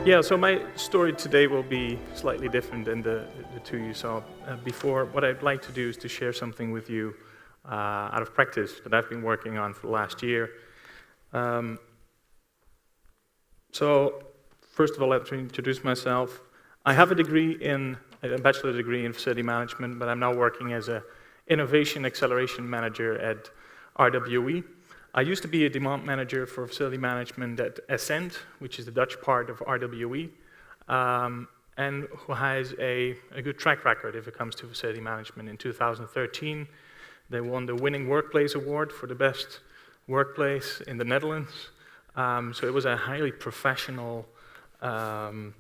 Yeah, so my story today will be slightly different than the two you saw before. What I'd like to do is to share something with you out of practice that I've been working on for the last year. So first of all, let me introduce myself. I have a bachelor degree in facility management, but I'm now working as an innovation acceleration manager at RWE. I used to be a demand manager for facility management at ESSENT, which is the Dutch part of RWE, and who has a good track record if it comes to facility management. In 2013, they won the Winning Workplace Award for the best workplace in the Netherlands. So it was a highly professional FM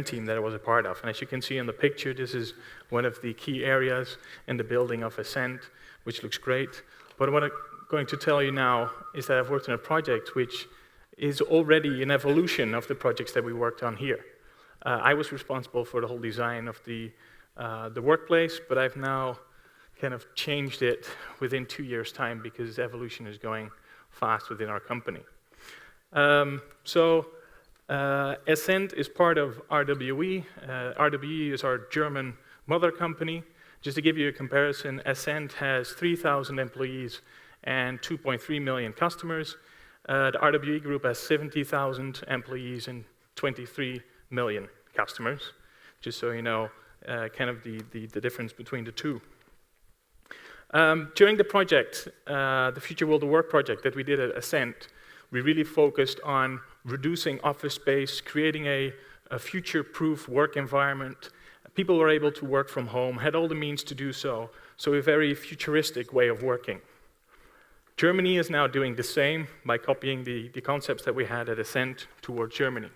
team that I was a part of. And as you can see in the picture, this is one of the key areas in the building of ESSENT, which looks great. But what I'm going to tell you now is that I've worked on a project which is already an evolution of the projects that we worked on here. I was responsible for the whole design of the workplace, but I've now kind of changed it within 2 years' time because evolution is going fast within our company. ESSENT is part of RWE. RWE is our German mother company. Just to give you a comparison, ESSENT has 3,000 employees and 2.3 million customers. The RWE group has 70,000 employees and 23 million customers, just so you know kind of the difference between the two. During the project, the Future World of Work project that we did at ESSENT, we really focused on reducing office space, creating a future-proof work environment. People were able to work from home, had all the means to do so, so a very futuristic way of working. Germany is now doing the same by copying the concepts that we had at ESSENT towards Germany.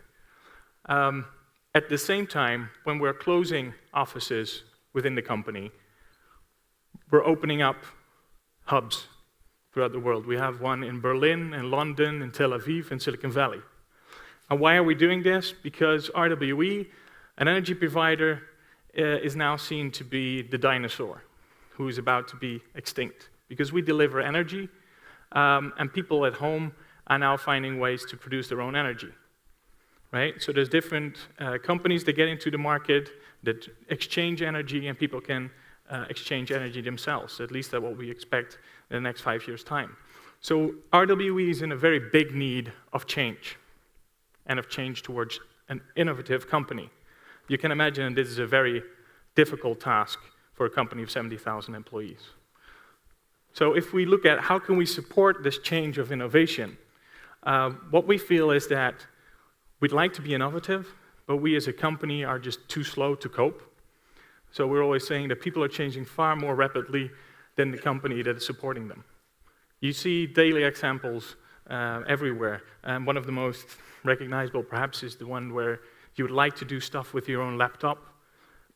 At the same time, when we're closing offices within the company, we're opening up hubs throughout the world. We have one in Berlin, in London, in Tel Aviv, in Silicon Valley. And why are we doing this? Because RWE, an energy provider, is now seen to be the dinosaur who is about to be extinct. Because we deliver energy, and people at home are now finding ways to produce their own energy. Right? So there's different companies that get into the market that exchange energy, and people can exchange energy themselves. At least that's what we expect in the next 5 years' time. So RWE is in a very big need of change, and of change towards an innovative company. You can imagine this is a very difficult task for a company of 70,000 employees. So if we look at how can we support this change of innovation, what we feel is that we'd like to be innovative, but we as a company are just too slow to cope. So we're always saying that people are changing far more rapidly than the company that is supporting them. You see daily examples everywhere, and one of the most recognizable perhaps is the one where you would like to do stuff with your own laptop,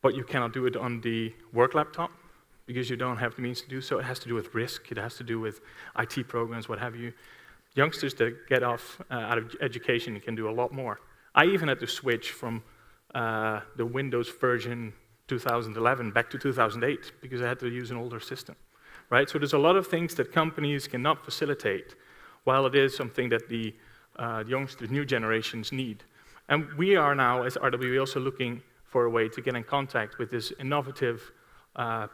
but you cannot do it on the work laptop because you don't have the means to do so. It has to do with risk, it has to do with IT programs, what have you. Youngsters that get off out of education can do a lot more. I even had to switch from the Windows version 2011 back to 2008 because I had to use an older system. Right? So there's a lot of things that companies cannot facilitate, while it is something that the youngsters, new generations need. And we are now, as RWE, also looking for a way to get in contact with this innovative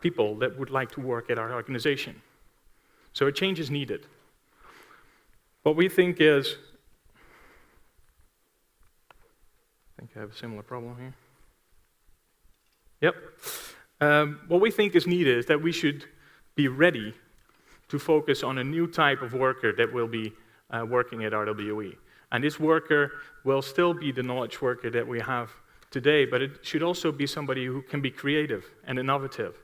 people that would like to work at our organization. So a change is needed. What we think is, I think I have a similar problem here. Yep. What we think is needed is that we should be ready to focus on a new type of worker that will be working at RWE. And this worker will still be the knowledge worker that we have today, but it should also be somebody who can be creative and innovative,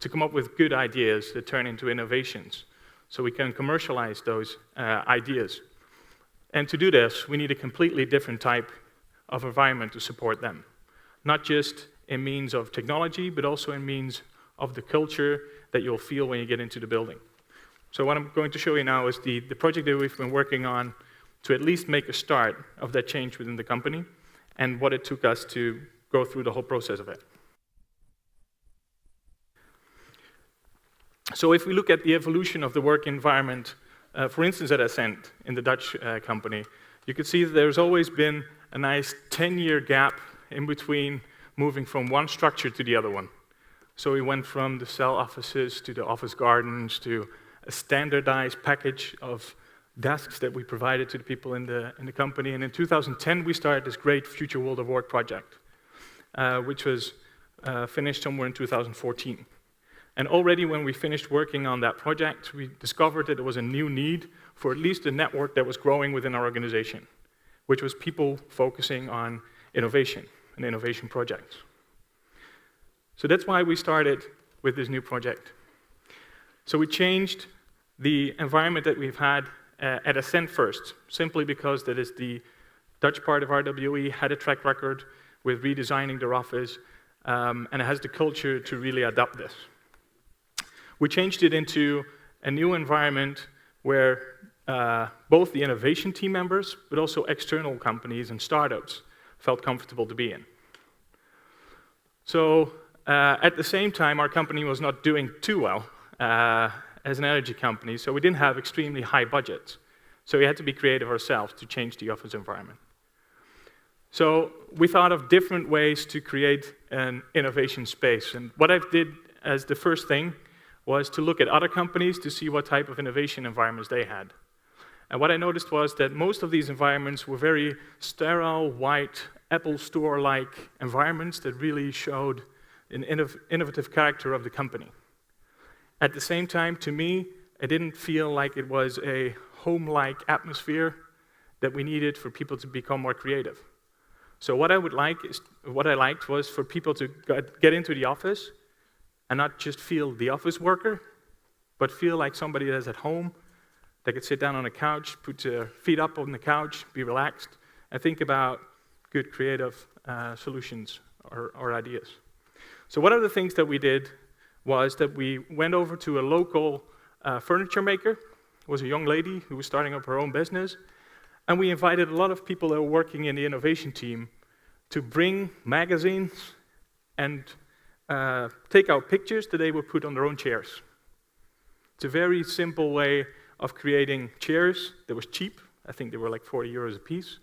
to come up with good ideas that turn into innovations, so we can commercialize those ideas. And to do this, we need a completely different type of environment to support them. Not just in means of technology, but also in means of the culture that you'll feel when you get into the building. So what I'm going to show you now is the project that we've been working on to at least make a start of that change within the company, and what it took us to go through the whole process of it. So if we look at the evolution of the work environment, for instance at ESSENT, in the Dutch company, you can see that there's always been a nice 10-year gap in between moving from one structure to the other one. So we went from the cell offices to the office gardens to a standardized package of desks that we provided to the people in the company. And in 2010, we started this great Future World of Work project, which was finished somewhere in 2014. And already when we finished working on that project, we discovered that there was a new need for at least a network that was growing within our organization, which was people focusing on innovation and innovation projects. So that's why we started with this new project. So we changed the environment that we've had at ESSENT first, simply because that is the Dutch part of RWE, had a track record with redesigning their office, and it has the culture to really adopt this. We changed it into a new environment where both the innovation team members, but also external companies and startups felt comfortable to be in. So at the same time, our company was not doing too well as an energy company, so we didn't have extremely high budgets. So we had to be creative ourselves to change the office environment. So we thought of different ways to create an innovation space. And what I did as the first thing was to look at other companies to see what type of innovation environments they had. And what I noticed was that most of these environments were very sterile, white, Apple Store-like environments that really showed an innovative character of the company. At the same time, to me, it didn't feel like it was a home-like atmosphere that we needed for people to become more creative. So what I liked was for people to get into the office and not just feel the office worker, but feel like somebody that's at home. They could sit down on a couch, put their feet up on the couch, be relaxed, and think about good creative solutions or ideas. So one of the things that we did was that we went over to a local furniture maker. It was a young lady who was starting up her own business, and we invited a lot of people that were working in the innovation team to bring magazines and take out pictures that they would put on their own chairs. It's a very simple way of creating chairs that was cheap. I think they were like 40 euros a piece,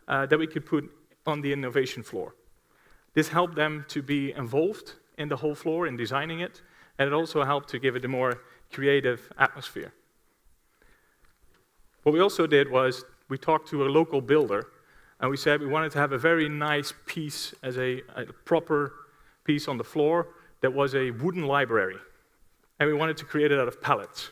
that we could put on the innovation floor. This helped them to be involved in the whole floor in designing it, and it also helped to give it a more creative atmosphere. What we also did was we talked to a local builder, and we said we wanted to have a very nice piece as a proper piece on the floor that was a wooden library, and we wanted to create it out of pallets.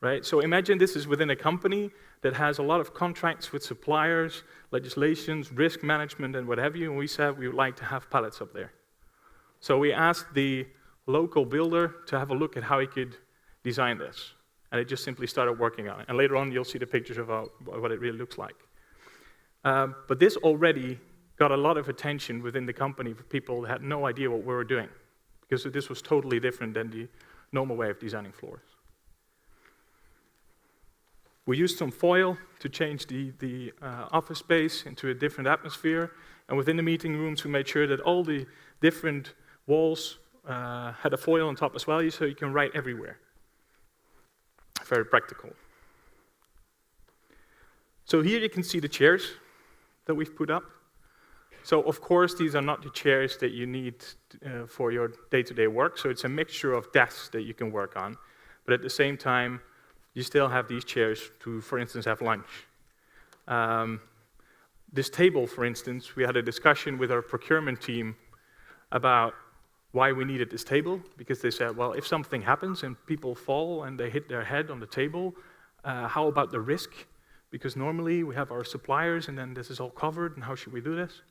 Right? So imagine this is within a company that has a lot of contracts with suppliers, legislations, risk management, and what have you, and we said we would like to have pallets up there. So we asked the local builder to have a look at how he could design this, and it just simply started working on it. And later on, you'll see the pictures of what it really looks like. But this already got a lot of attention within the company for people that had no idea what we were doing, because this was totally different than the normal way of designing floors. We used some foil to change the office space into a different atmosphere, and within the meeting rooms we made sure that all the different walls had a foil on top as well, so you can write everywhere. Very practical. So here you can see the chairs that we've put up. So of course these are not the chairs that you need for your day-to-day work, so it's a mixture of desks that you can work on, but at the same time you still have these chairs to, for instance, have lunch. This table, for instance, we had a discussion with our procurement team about why we needed this table, because they said, well, if something happens and people fall and they hit their head on the table, how about the risk? Because normally we have our suppliers and then this is all covered, and how should we do this?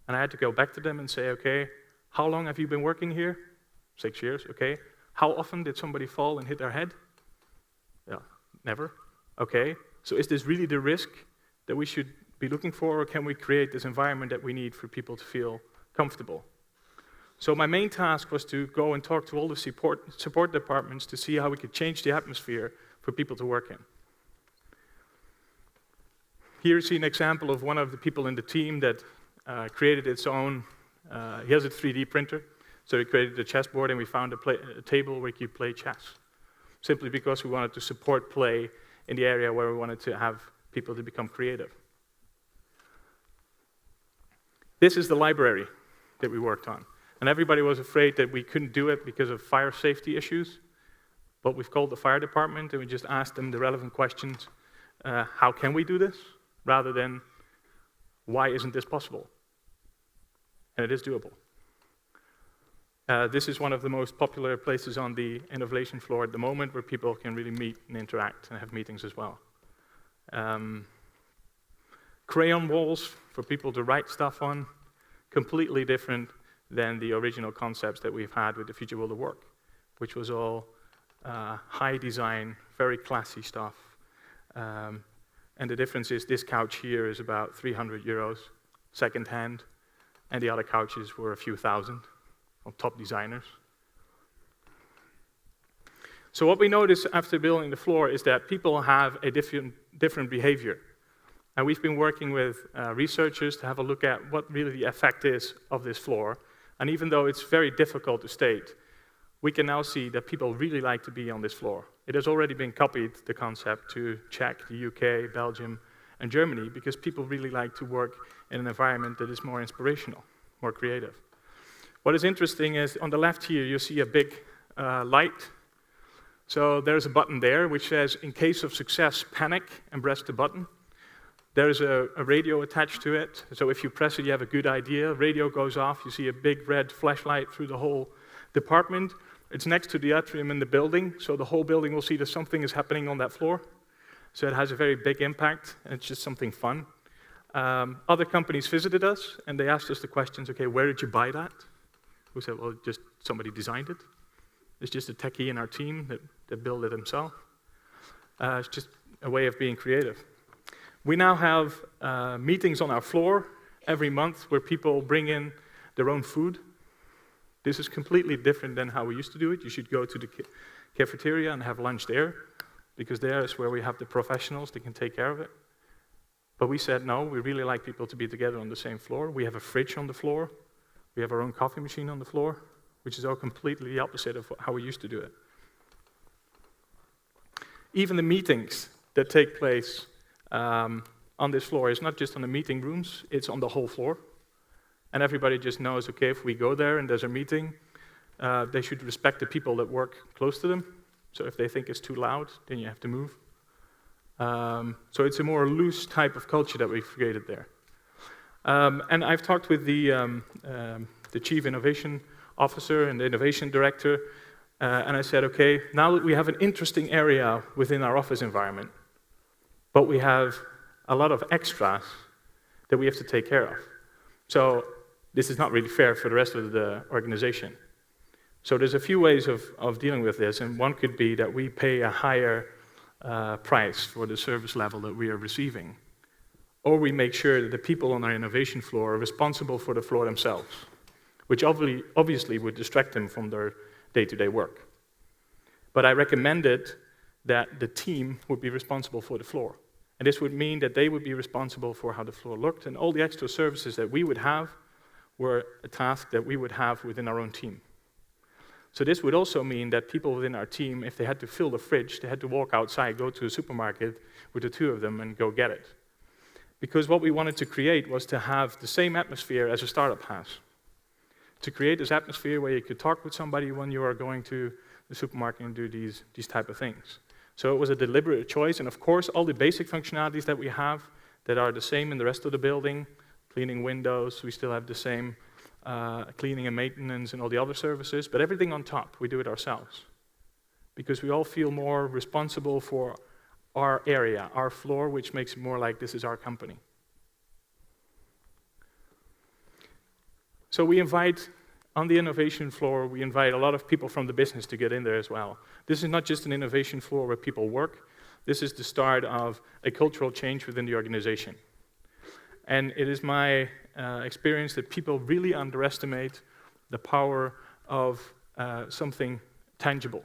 And I had to go back to them and say, okay, how long have you been working here? 6 years, okay. How often did somebody fall and hit their head? Yeah, never. Okay, so is this really the risk that we should be looking for, or can we create this environment that we need for people to feel comfortable? So my main task was to go and talk to all the support departments to see how we could change the atmosphere for people to work in. Here you see an example of one of the people in the team that created its own, he has a 3D printer, so he created a chessboard, and we found a table where you could play chess, simply because we wanted to support play in the area where we wanted to have people to become creative. This is the library that we worked on. And everybody was afraid that we couldn't do it because of fire safety issues. But we've called the fire department and we just asked them the relevant questions. How can we do this? Rather than, why isn't this possible? And it is doable. This is one of the most popular places on the innovation floor at the moment where people can really meet and interact and have meetings as well. Crayon walls for people to write stuff on, completely different than the original concepts that we've had with the Future World of Work, which was all high design, very classy stuff. And the difference is this couch here is about 300 euros, second-hand, and the other couches were a few thousand from top designers. So what we noticed after building the floor is that people have a different behavior. And we've been working with researchers to have a look at what really the effect is of this floor. And even though it's very difficult to state, we can now see that people really like to be on this floor. It has already been copied, the concept, to Czech, the UK, Belgium, and Germany, because people really like to work in an environment that is more inspirational, more creative. What is interesting is, on the left here, you see a big light. So there's a button there which says, in case of success, panic, and press the button. There's a radio attached to it, so if you press it, you have a good idea. Radio goes off, you see a big red flashlight through the whole department. It's next to the atrium in the building, so the whole building will see that something is happening on that floor. So it has a very big impact, and it's just something fun. Other companies visited us, and they asked us the questions, okay, where did you buy that? We said, well, just somebody designed it. It's just a techie in our team that built it himself. It's just a way of being creative. We now have meetings on our floor every month where people bring in their own food. This is completely different than how we used to do it. You should go to the cafeteria and have lunch there, because there is where we have the professionals that can take care of it. But we said, no, we really like people to be together on the same floor. We have a fridge on the floor. We have our own coffee machine on the floor, which is all completely the opposite of how we used to do it. Even the meetings that take place on this floor is not just on the meeting rooms, it's on the whole floor. And everybody just knows, okay, if we go there and there's a meeting, they should respect the people that work close to them. So if they think it's too loud, then you have to move. So it's a more loose type of culture that we've created there. And I've talked with the Chief Innovation Officer and the Innovation Director, and I said, okay, now that we have an interesting area within our office environment, but we have a lot of extras that we have to take care of. So this is not really fair for the rest of the organization. So there's a few ways of dealing with this, and one could be that we pay a higher price for the service level that we are receiving. Or we make sure that the people on our innovation floor are responsible for the floor themselves, which obviously would distract them from their day-to-day work. But I recommended that the team would be responsible for the floor. And this would mean that they would be responsible for how the floor looked, and all the extra services that we would have were a task that we would have within our own team. So this would also mean that people within our team, if they had to fill the fridge, they had to walk outside, go to a supermarket with the two of them and go get it. Because what we wanted to create was to have the same atmosphere as a startup has. To create this atmosphere where you could talk with somebody when you are going to the supermarket and do these type of things. So it was a deliberate choice, and of course all the basic functionalities that we have that are the same in the rest of the building, cleaning windows, we still have the same cleaning and maintenance and all the other services, but everything on top, we do it ourselves. Because we all feel more responsible for our area, our floor, which makes it more like this is our company. So we invite, on the innovation floor, we invite a lot of people from the business to get in there as well. This is not just an innovation floor where people work, this is the start of a cultural change within the organization. And it is my experience that people really underestimate the power of something tangible.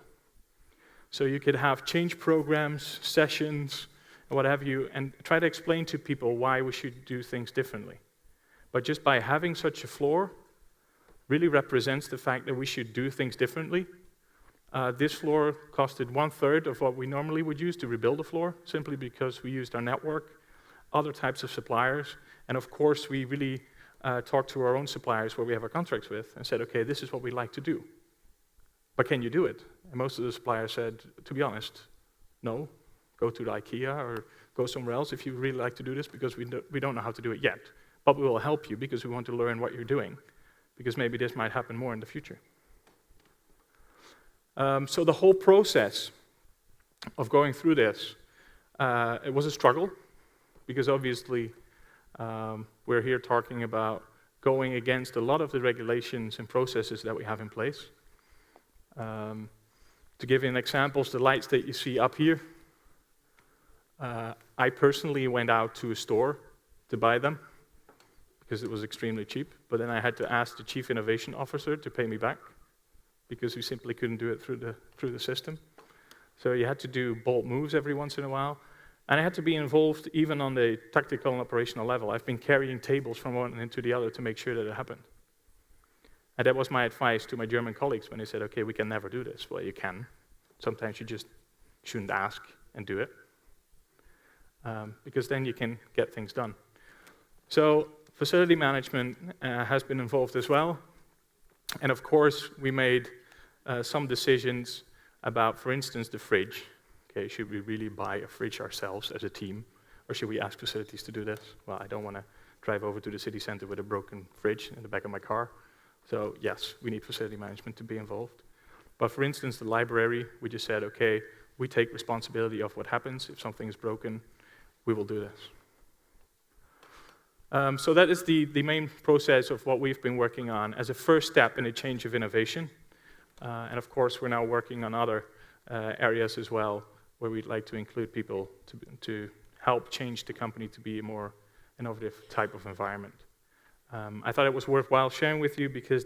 So you could have change programs, sessions, what have you, and try to explain to people why we should do things differently. But just by having such a floor really represents the fact that we should do things differently. This floor costed 1/3 of what we normally would use to rebuild a floor, simply because we used our network, other types of suppliers, and of course we really talked to our own suppliers where we have our contracts with and said, okay, this is what we like to do. But can you do it? And most of the suppliers said, to be honest, no. Go to the IKEA or go somewhere else if you really like to do this, because we don't know how to do it yet. But we will help you because we want to learn what you're doing, because maybe this might happen more in the future. So the whole process of going through this, it was a struggle, because obviously we're here talking about going against a lot of the regulations and processes that we have in place. To give you an example, the lights that you see up here, I personally went out to a store to buy them because it was extremely cheap, but then I had to ask the Chief Innovation Officer to pay me back because we simply couldn't do it through the system. So you had to do bold moves every once in a while, and I had to be involved even on the tactical and operational level. I've been carrying tables from one end to the other to make sure that it happened. And that was my advice to my German colleagues when they said, okay, we can never do this. Well, you can. Sometimes you just shouldn't ask and do it. Because then you can get things done. So facility management has been involved as well. And of course, we made some decisions about, for instance, the fridge. Okay, should we really buy a fridge ourselves as a team? Or should we ask facilities to do this? Well, I don't want to drive over to the city center with a broken fridge in the back of my car. So yes, we need facility management to be involved. But for instance, the library, we just said, okay, we take responsibility of what happens. If something is broken, we will do this. So that is the main process of what we've been working on as a first step in a change of innovation. And of course, we're now working on other areas as well, where we'd like to include people to help change the company to be a more innovative type of environment. I thought it was worthwhile sharing with you because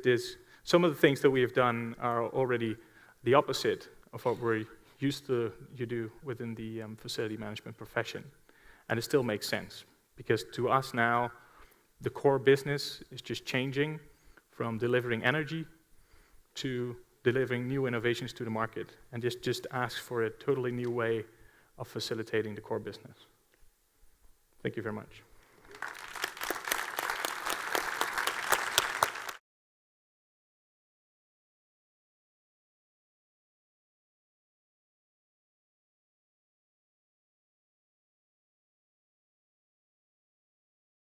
some of the things that we have done are already the opposite of what we're used to do within the facility management profession. And it still makes sense, because to us now, the core business is just changing from delivering energy to delivering new innovations to the market, and just asks for a totally new way of facilitating the core business. Thank you very much.